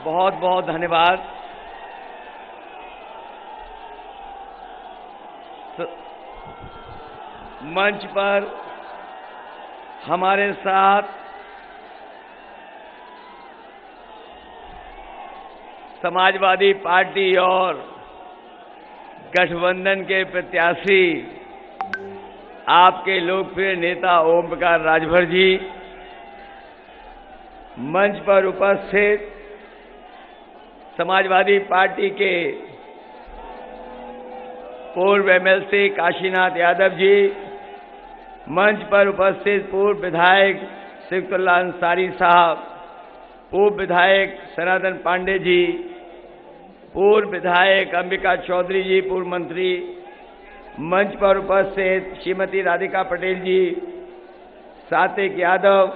बहुत बहुत धन्यवाद। मंच पर हमारे साथ समाजवादी पार्टी और गठबंधन के प्रत्याशी आपके लोकप्रिय नेता ओम प्रकाश राजभर जी, मंच पर उपस्थित समाजवादी पार्टी के पूर्व एमएलसी काशीनाथ यादव जी, मंच पर उपस्थित पूर्व विधायक सिकतुल्लाह अंसारी साहब, पूर्व विधायक सनातन पांडे जी, पूर्व विधायक अंबिका चौधरी जी, पूर्व मंत्री, मंच पर उपस्थित श्रीमती राधिका पटेल जी, सात्विक यादव,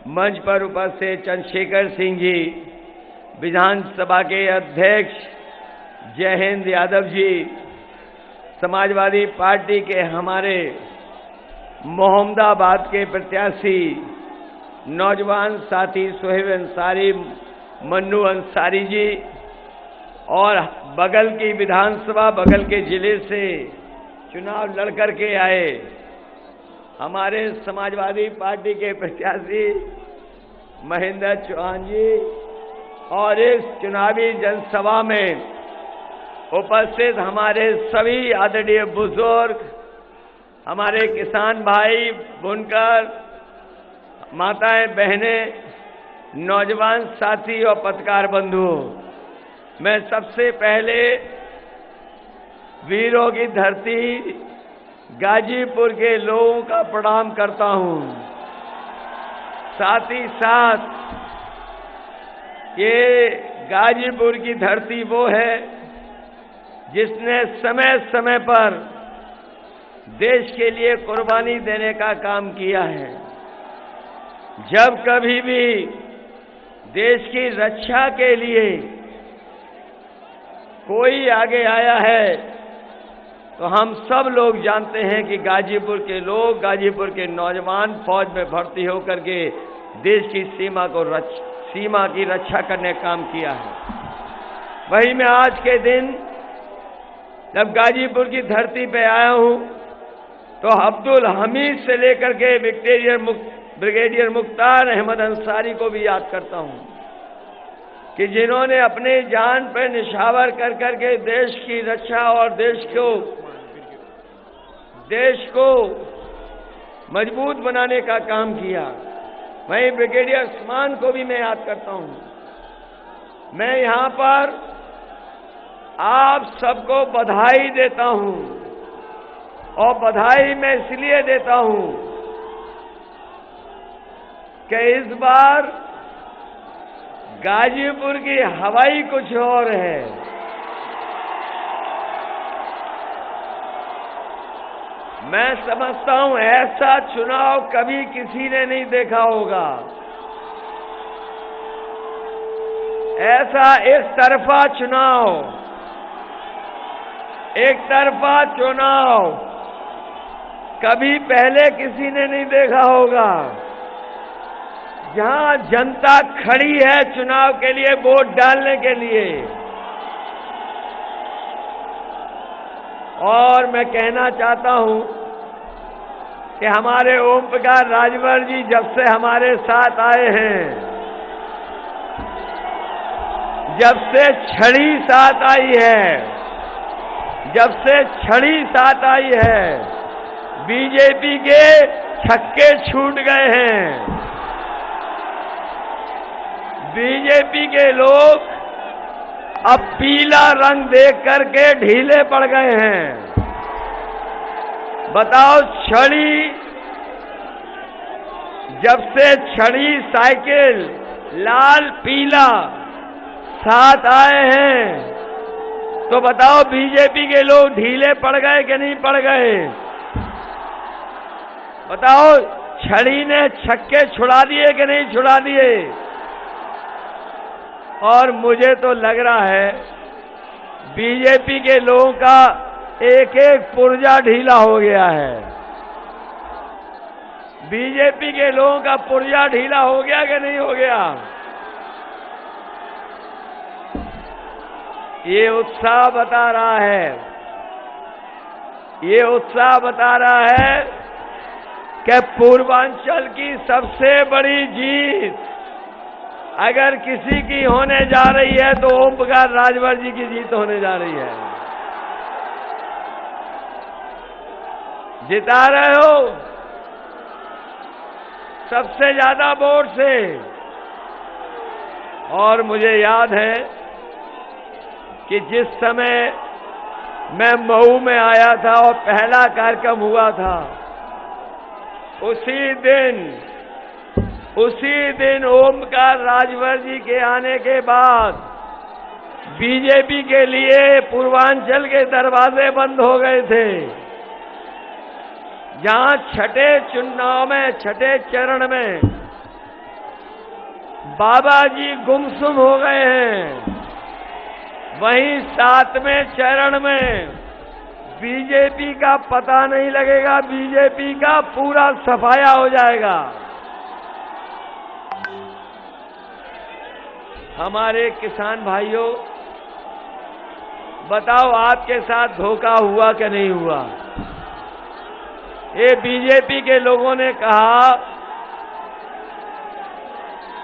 मंच पर उपस्थित चंद्रशेखर सिंह जी, विधानसभा के अध्यक्ष जयहिंद यादव जी, समाजवादी पार्टी के हमारे मोहम्मदाबाद के प्रत्याशी नौजवान साथी सोहेब अंसारी, मन्नू अंसारी जी, और बगल की विधानसभा, बगल के जिले से चुनाव लड़कर के आए हमारे समाजवादी पार्टी के प्रत्याशी महेंद्र चौहान जी, और इस चुनावी जनसभा में उपस्थित हमारे सभी आदरणीय बुजुर्ग, हमारे किसान भाई, बुनकर, माताएं, बहनें, नौजवान साथी और पत्रकार बंधुओं, मैं सबसे पहले वीरों की धरती गाजीपुर के लोगों का प्रणाम करता हूं। साथ ही साथ ये गाजीपुर की धरती वो है जिसने समय समय पर देश के लिए कुर्बानी देने का काम किया है। जब कभी भी देश की रक्षा के लिए कोई आगे आया है तो हम सब लोग जानते हैं कि गाजीपुर के लोग, गाजीपुर के नौजवान फौज में भर्ती होकर के देश की सीमा की रक्षा करने का काम किया है। वही मैं आज के दिन जब गाजीपुर की धरती पे आया हूं तो अब्दुल हमीद से लेकर के ब्रिगेडियर मुख्तार अहमद अंसारी को भी याद करता हूं कि जिन्होंने अपनी जान पर निछावर कर करके देश की रक्षा और देश को मजबूत बनाने का काम किया। वहीं ब्रिगेडियर उस्मान को भी मैं याद करता हूं। मैं यहां पर आप सबको बधाई देता हूं, और बधाई मैं इसलिए देता हूं कि इस बार गाजीपुर की हवाई कुछ और है। मैं समझता हूं ऐसा चुनाव कभी किसी ने नहीं देखा होगा। ऐसा एक तरफा चुनाव कभी पहले किसी ने नहीं देखा होगा। जहां जनता खड़ी है चुनाव के लिए वोट डालने के लिए। और मैं कहना चाहता हूं कि हमारे ओम प्रकाश राजभर जी जब से हमारे साथ आए हैं, जब से छड़ी साथ आई है, बीजेपी के छक्के छूट गए हैं। बीजेपी के लोग अब पीला रंग देख करके ढीले पड़ गए हैं। बताओ, जब से छड़ी साइकिल लाल पीला साथ आए हैं तो बताओ बीजेपी के लोग ढीले पड़ गए कि नहीं पड़ गए? बताओ, छड़ी ने छक्के छुड़ा दिए कि नहीं छुड़ा दिए? और मुझे तो लग रहा है बीजेपी के लोगों का एक एक पुर्जा ढीला हो गया है। बीजेपी के लोगों का पुर्जा ढीला हो गया कि नहीं हो गया? ये उत्साह बता रहा है, ये उत्साह बता रहा है कि पूर्वांचल की सबसे बड़ी जीत अगर किसी की होने जा रही है तो ओम प्रकाश राजभर जी की जीत होने जा रही है। जिता रहे हो सबसे ज्यादा वोट से। और मुझे याद है कि जिस समय मैं मऊ में आया था और पहला कार्यक्रम हुआ था, उसी दिन ओमकार राजभर जी के आने के बाद बीजेपी के लिए पूर्वांचल के दरवाजे बंद हो गए थे। जहां छठे चुनाव में, छठे चरण में बाबा जी गुमसुम हो गए हैं, वहीं 7वें चरण में बीजेपी का पता नहीं लगेगा, बीजेपी का पूरा सफाया हो जाएगा। हमारे किसान भाइयों, बताओ आपके साथ धोखा हुआ कि नहीं हुआ? ये बीजेपी के लोगों ने कहा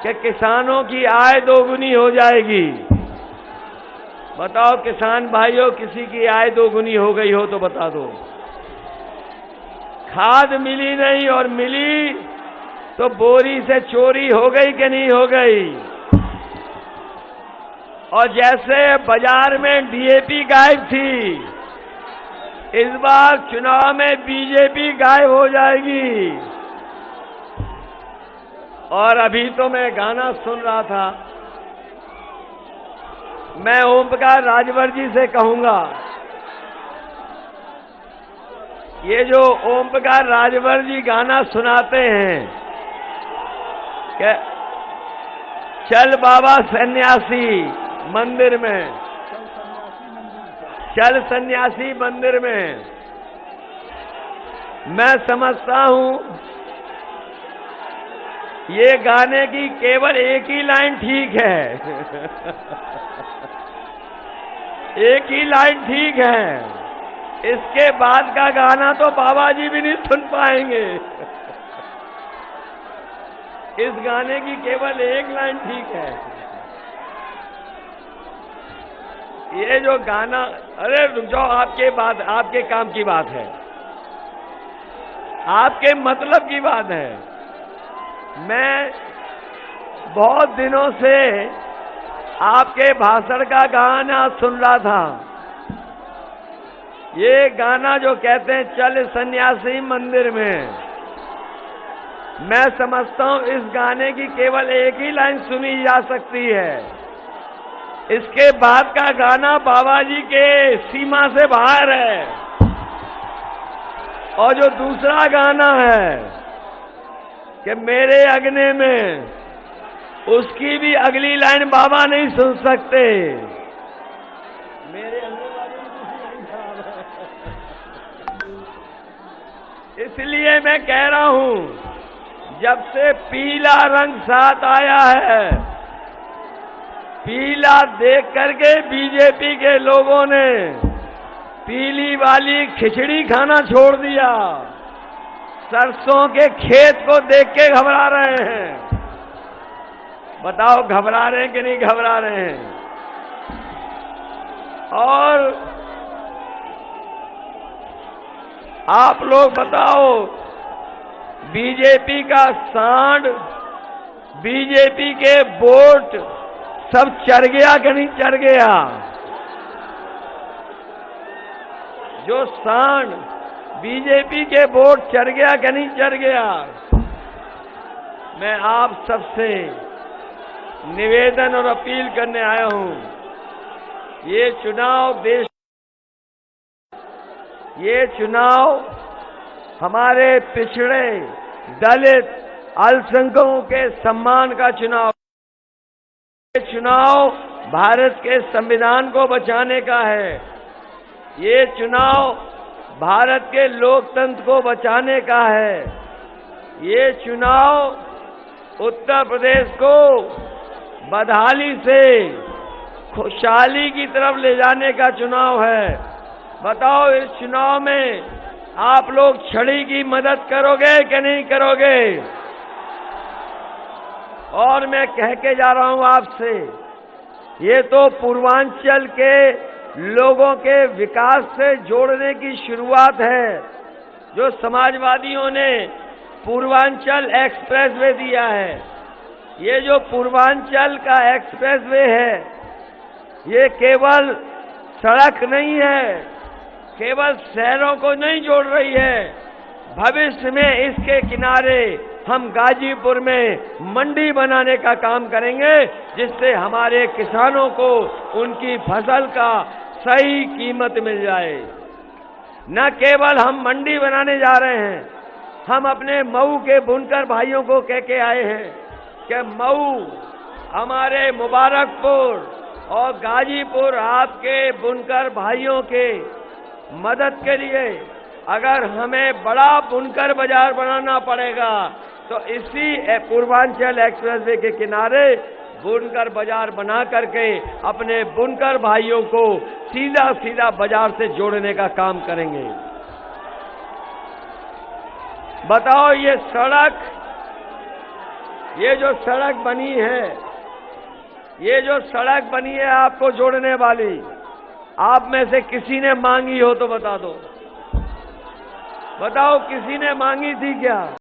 कि किसानों की आय दोगुनी हो जाएगी। बताओ किसान भाइयों, किसी की आय दोगुनी हो गई हो तो बता दो। खाद मिली नहीं, और मिली तो बोरी से चोरी हो गई कि नहीं हो गई? और जैसे बाजार में डीएपी गायब थी, इस बार चुनाव में बीजेपी गायब हो जाएगी। और अभी तो मैं गाना सुन रहा था, मैं ओम प्रकाश राजभर जी से कहूंगा, ये जो ओम प्रकाश राजभर जी गाना सुनाते हैं कि चल बाबा सन्यासी मंदिर में, चल सन्यासी मंदिर में, मैं समझता हूं ये गाने की केवल एक ही लाइन ठीक है। एक ही लाइन ठीक है, इसके बाद का गाना तो बाबा जी भी नहीं सुन पाएंगे। इस गाने की केवल एक लाइन ठीक है। ये जो गाना, अरे रुक जाओ, आपके बात, आपके काम की बात है, आपके मतलब की बात है। मैं बहुत दिनों से आपके भाषण का गाना सुन रहा था। ये गाना जो कहते हैं चल सन्यासी मंदिर में, मैं समझता हूं इस गाने की केवल एक ही लाइन सुनी जा सकती है। इसके बाद का गाना बाबा जी के सीमा से बाहर है। और जो दूसरा गाना है कि मेरे अगने में, उसकी भी अगली लाइन बाबा नहीं सुन सकते। मेरे अगने वाली दूसरी लाइन खराब है। इसलिए मैं कह रहा हूं, जब से पीला रंग साथ आया है, पीला देख करके बीजेपी के लोगों ने पीली वाली खिचड़ी खाना छोड़ दिया। सरसों के खेत को देख के घबरा रहे हैं। बताओ घबरा रहे हैं कि नहीं घबरा रहे हैं? और आप लोग बताओ, बीजेपी का सांड, बीजेपी के वोट सब चढ़ गया कि नहीं चढ़ गया? जो सांड बीजेपी के वोट चढ़ गया कि नहीं चढ़ गया? मैं आप सबसे निवेदन और अपील करने आया हूं, ये चुनाव हमारे पिछड़े, दलित, अल्पसंख्यकों के सम्मान का चुनाव। ये चुनाव भारत के संविधान को बचाने का है। ये चुनाव भारत के लोकतंत्र को बचाने का है। ये चुनाव उत्तर प्रदेश को बदहाली से, खुशहाली की तरफ ले जाने का चुनाव है। बताओ, इस चुनाव में आप लोग छड़ी की मदद करोगे कि नहीं करोगे? और मैं कह के जा रहा हूं आपसे, ये तो पूर्वांचल के लोगों के विकास से जोड़ने की शुरुआत है। जो समाजवादियों ने पूर्वांचल एक्सप्रेसवे दिया है, ये जो पूर्वांचल का एक्सप्रेसवे है, ये केवल सड़क नहीं है, केवल शहरों को नहीं जोड़ रही है। भविष्य में इसके किनारे हम गाजीपुर में मंडी बनाने का काम करेंगे, जिससे हमारे किसानों को उनकी फसल का सही कीमत मिल जाए। न केवल हम मंडी बनाने जा रहे हैं, हम अपने मऊ के बुनकर भाइयों को कह के आए हैं कि मऊ, हमारे मुबारकपुर और गाजीपुर आपके बुनकर भाइयों के मदद के लिए अगर हमें बड़ा बुनकर बाजार बनाना पड़ेगा तो इसी पूर्वांचल एक्सप्रेसवे के किनारे बुनकर बाजार बना करके अपने बुनकर भाइयों को सीधा सीधा बाजार से जोड़ने का काम करेंगे। बताओ, ये जो सड़क बनी है, ये जो सड़क बनी है आपको जोड़ने वाली, आप में से किसी ने मांगी हो तो बता दो। बताओ, किसी ने मांगी थी क्या?